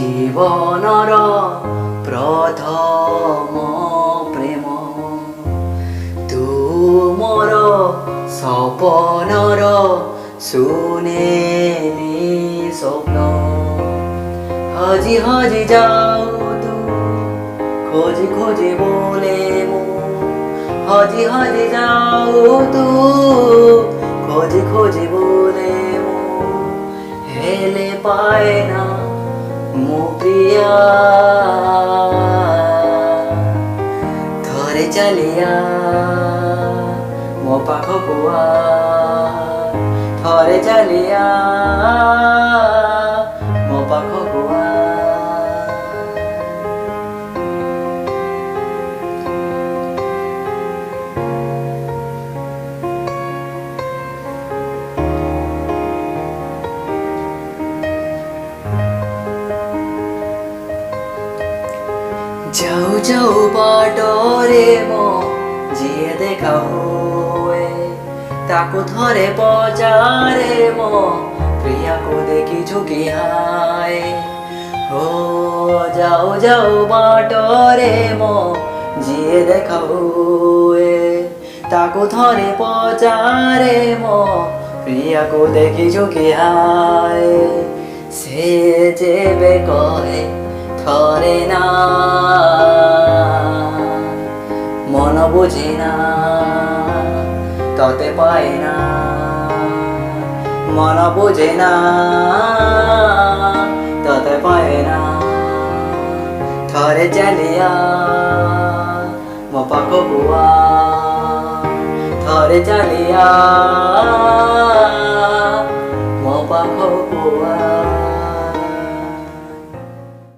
জীবনর প্রথম প্রেম তুমর সপনর সুনেলি স্বপ্ন হজি হজি যাও তু খোঁজি খোঁজি বলে মো হজি হজি যাও তু খোঁজি খোঁজি বলে মো হেলে পায় না মো প্রিয়া থরে চালিয়া ମୋ ପାଖକୁ ଆ ଥରେ ଚାଲିଆ ମୋ ପାଖକୁ ଆ ଯାଉ ଯାଉ ବାଟରେ ମୋ ଯିଏ ଦେଖା ହୁଏ ତାକୁ ଥରେ ପଚାରେ ମୋ ପ୍ରିୟାକୁ ଦେଖିଛୁ କି ହାଏ ହୋ ଯାଉ ଯାଉ ବାଟରେ ମୋ ଯିଏ ଦେଖା ହୁଏ ତାକୁ ଥରେ ପଚାରେ ମୋ ପ୍ରିୟାକୁ ଦେଖିଛୁ କି ହାଏ ସେ ଯେବେ କହେ ଥରେ ନା মন বুঝি না ততে পায় না মন বুঝে না ততে পায় না থরে চালিয়া ମୋ ପାଖକୁ ଆ ଥରେ ଚାଲିଆ ମୋ ପାଖକୁ ଆ